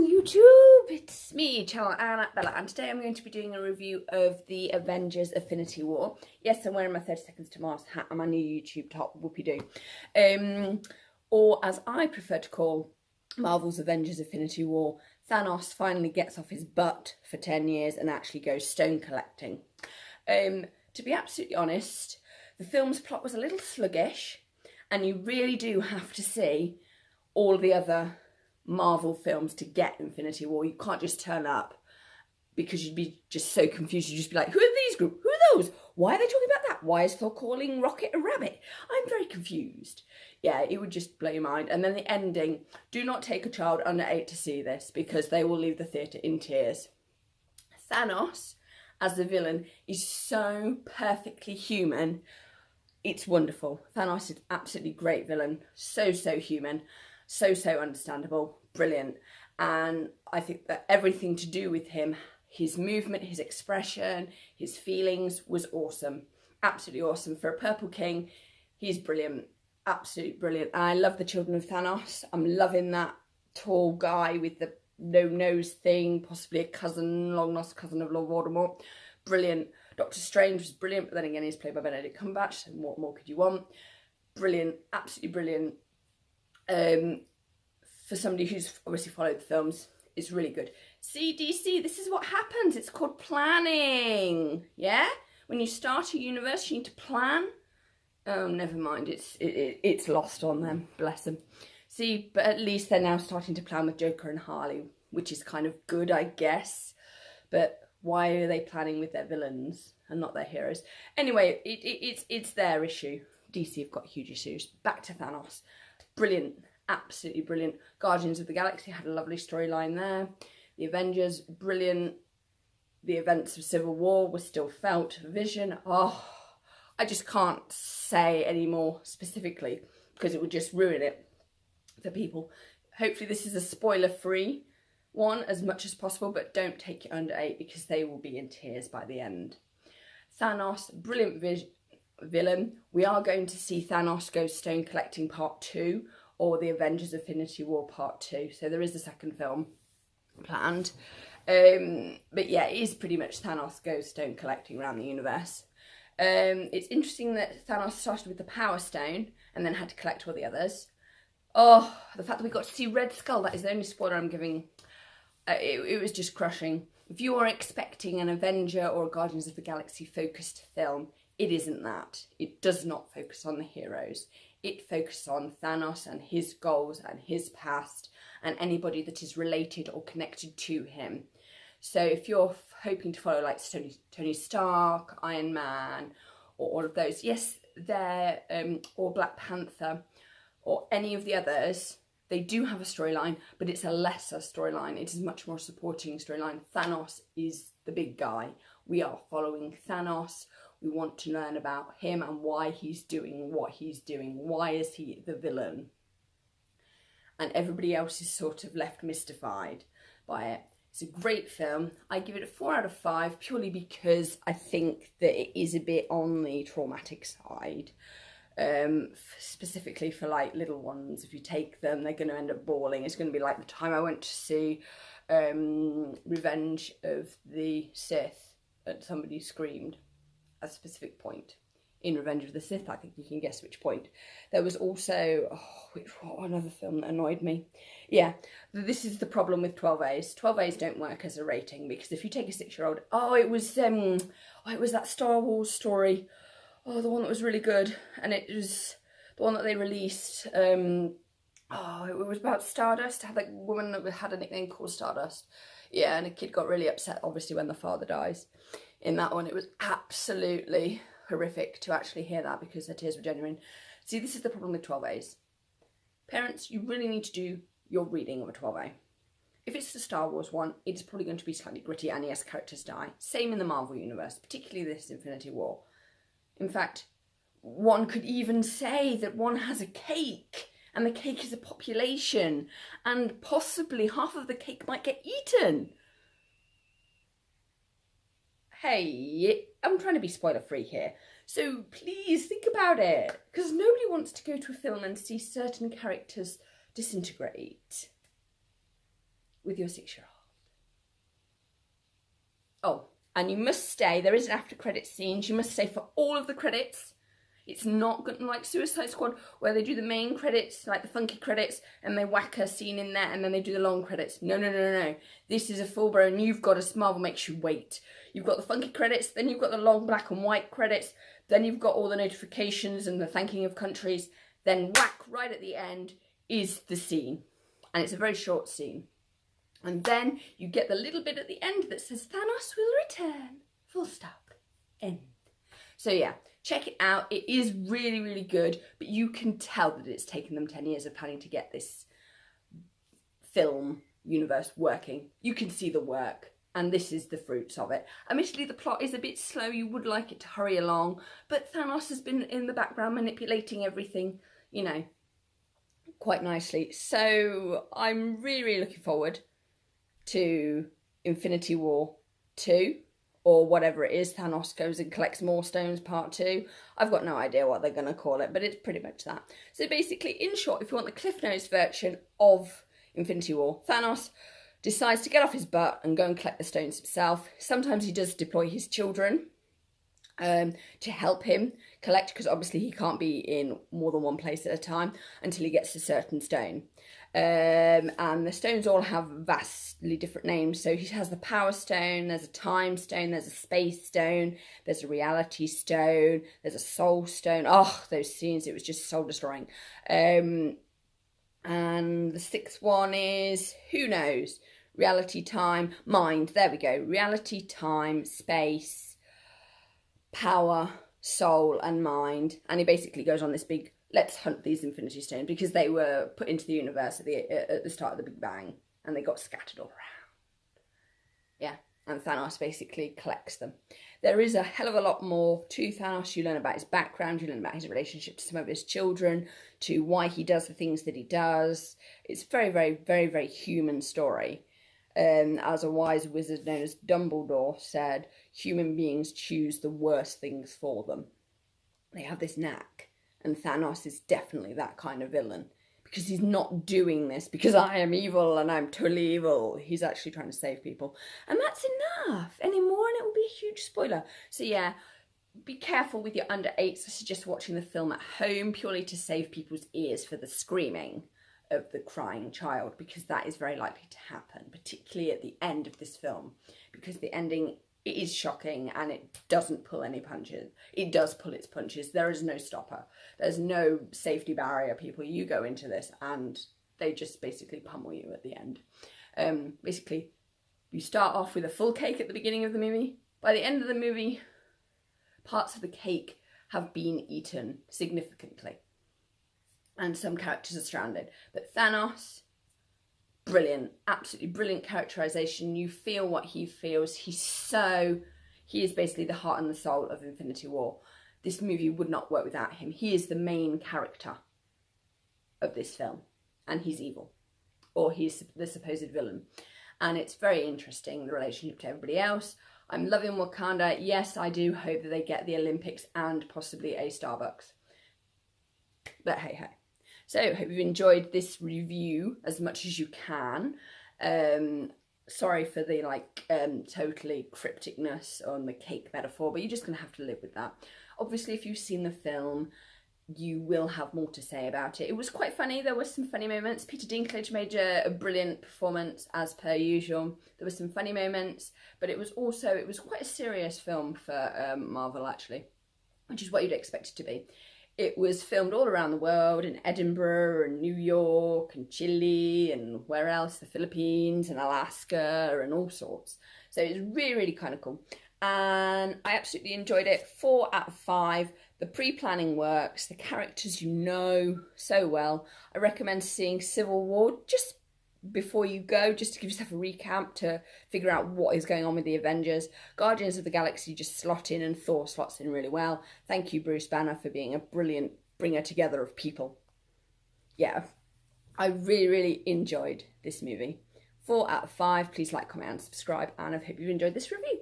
YouTube, it's me, Channel Annabella, and today I'm going to be doing a review of the Avengers Infinity War. Yes, I'm wearing my 30 Seconds to Mars hat and my new YouTube top, whoopie-doo. Or as I prefer to call Marvel's Avengers Infinity War, Thanos finally gets off his butt for 10 years and actually goes stone collecting. To be absolutely honest, the film's plot was a little sluggish, and you really do have to see all the other Marvel films to get Infinity War. You can't just turn up because you'd be just so confused. You'd just be like, who are these group? Who are those? Why are they talking about that? Why is Thor calling Rocket a rabbit? I'm very confused. Yeah, it would just blow your mind. And then the ending, do not take a child under 8 to see this because they will leave the theatre in tears. Thanos, as the villain, is so perfectly human. It's wonderful. Thanos is an absolutely great villain. So human. So understandable, brilliant. And I think that everything to do with him, his movement, his expression, his feelings was awesome. Absolutely awesome. For a Purple King, he's brilliant. Absolutely brilliant. And I love the Children of Thanos. I'm loving that tall guy with the no nose thing, possibly a cousin, long lost cousin of Lord Voldemort. Brilliant. Doctor Strange was brilliant, but then again, he's played by Benedict Cumberbatch, so what more could you want? Brilliant, absolutely brilliant. For somebody who's obviously followed the films, it's really good. See, DC, this is what happens. It's called planning. Yeah? When you start a universe, you need to plan. Oh, never mind. It's lost on them. Bless them. See, but at least they're now starting to plan with Joker and Harley, which is kind of good, I guess. But why are they planning with their villains and not their heroes? Anyway, it's their issue. DC have got huge issues. Back to Thanos. Brilliant. Absolutely brilliant. Guardians of the Galaxy had a lovely storyline there. The Avengers, brilliant. The events of Civil War were still felt. Vision, oh, I just can't say any more specifically because it would just ruin it for people. Hopefully this is a spoiler-free one as much as possible, but don't take it under 8 because they will be in tears by the end. Thanos, brilliant villain. We are going to see Thanos go stone collecting part 2 or the Avengers Infinity War part 2. So there is a second film planned. But yeah, it is pretty much Thanos goes stone collecting around the universe. It's interesting that Thanos started with the Power Stone and then had to collect all the others. Oh, the fact that we got to see Red Skull, that is the only spoiler I'm giving. It was just crushing. If you are expecting an Avenger or a Guardians of the Galaxy focused film, it isn't that. It does not focus on the heroes. It focuses on Thanos and his goals and his past and anybody that is related or connected to him. So if you're hoping to follow like Tony Stark, Iron Man, or all of those, yes, they're, or Black Panther, or any of the others, they do have a storyline, but it's a lesser storyline. It is much more supporting storyline. Thanos is the big guy. We are following Thanos. We want to learn about him and why he's doing what he's doing. Why is he the villain? And everybody else is sort of left mystified by it. It's a great film. I give it a 4 out of 5 purely because I think that it is a bit on the traumatic side. Specifically for like little ones, if you take them, they're going to end up bawling. It's going to be like the time I went to see Revenge of the Sith and somebody screamed at a specific point in Revenge of the Sith. I think you can guess which point. There was also another film that annoyed me. Yeah, this is the problem with 12As. 12As don't work as a rating because if you take a 6-year-old, it was that Star Wars story. Oh, the one that was really good, and it was the one that they released. It was about Stardust. It had like a woman that had a nickname called Stardust. Yeah, and a kid got really upset, obviously, when the father dies. In that one, it was absolutely horrific to actually hear that because their tears were genuine. See, this is the problem with 12As. Parents, you really need to do your reading of a 12A. If it's the Star Wars one, it's probably going to be slightly gritty and yes, characters die. Same in the Marvel Universe, particularly this Infinity War. In fact, one could even say that one has a cake, and the cake is a population, and possibly half of the cake might get eaten. Hey, I'm trying to be spoiler-free here, so please think about it, because nobody wants to go to a film and see certain characters disintegrate. with your 6-year-old. Oh, and you must stay. There is an after credit scenes. You must stay for all of the credits. It's not like Suicide Squad where they do the main credits, like the funky credits, and they whack a scene in there and then they do the long credits. No, no, no, no, no. This is a full-blown, you've got a Marvel makes you wait. You've got the funky credits, then you've got the long black and white credits, then you've got all the notifications and the thanking of countries, then whack, right at the end is the scene. And it's a very short scene. And then you get the little bit at the end that says, Thanos will return. Full stop. End. So yeah, check it out. It is really, really good. But you can tell that it's taken them 10 years of planning to get this film universe working. You can see the work. And this is the fruits of it. Admittedly, the plot is a bit slow. You would like it to hurry along. But Thanos has been in the background manipulating everything, you know, quite nicely. So I'm really, really looking forward to Infinity War 2, or whatever it is, Thanos goes and collects more stones part 2. I've got no idea what they're going to call it, but it's pretty much that. So basically, in short, if you want the Cliff Notes version of Infinity War, Thanos decides to get off his butt and go and collect the stones himself. Sometimes he does deploy his children to help him collect, because obviously he can't be in more than one place at a time until he gets a certain stone. And the stones all have vastly different names. So he has the Power Stone, there's a Time Stone, there's a Space Stone, there's a Reality Stone, there's a Soul Stone. Oh, those scenes, it was just soul destroying. And the 6th one is, who knows? Reality, Time, Mind. There we go. Reality, Time, Space, Power, Soul and Mind. And he basically goes on this big, let's hunt these Infinity Stones, because they were put into the universe at the start of the Big Bang and they got scattered all around. Yeah, and Thanos basically collects them. There is a hell of a lot more to Thanos. You learn about his background, you learn about his relationship to some of his children, to why he does the things that he does. It's very, very, very, very human story. As a wise wizard known as Dumbledore said, human beings choose the worst things for them. They have this knack. And Thanos is definitely that kind of villain, because he's not doing this because I am evil and I'm totally evil. He's actually trying to save people. And that's enough. Any more and it will be a huge spoiler. So yeah, be careful with your under 8s. I suggest watching the film at home, purely to save people's ears for the screaming of the crying child, because that is very likely to happen, particularly at the end of this film, because the ending, it is shocking and it doesn't pull any punches. It does pull its punches. There is no stopper. There's no safety barrier, people. You go into this and they just basically pummel you at the end. Basically, you start off with a full cake at the beginning of the movie. By the end of the movie, parts of the cake have been eaten significantly. And some characters are stranded. But Thanos, brilliant, absolutely brilliant characterization. You feel what he feels. He is basically the heart and the soul of Infinity War. This movie would not work without him. He is the main character of this film, and he's evil, or he's the supposed villain. And it's very interesting, the relationship to everybody else. I'm loving Wakanda. Yes, I do hope that they get the Olympics and possibly a Starbucks. But hey, hey. So, hope you've enjoyed this review as much as you can. Sorry for the, totally crypticness on the cake metaphor, but you're just going to have to live with that. Obviously, if you've seen the film, you will have more to say about it. It was quite funny. There were some funny moments. Peter Dinklage made a brilliant performance, as per usual. There were some funny moments, but it was quite a serious film for Marvel, actually, which is what you'd expect it to be. It was filmed all around the world, in Edinburgh and New York and Chile and where else, the Philippines and Alaska and all sorts. So it was really, really kind of cool. And I absolutely enjoyed it. 4 out of 5. The pre-planning works. The characters you know so well. I recommend seeing Civil War just before you go, just to give yourself a recap to figure out what is going on with the Avengers. Guardians of the Galaxy just slot in, and Thor slots in really well. Thank you, Bruce Banner, for being a brilliant bringer together of people. Yeah, I really, really enjoyed this movie. 4 out of 5. Please like, comment and subscribe, and I hope you've enjoyed this review.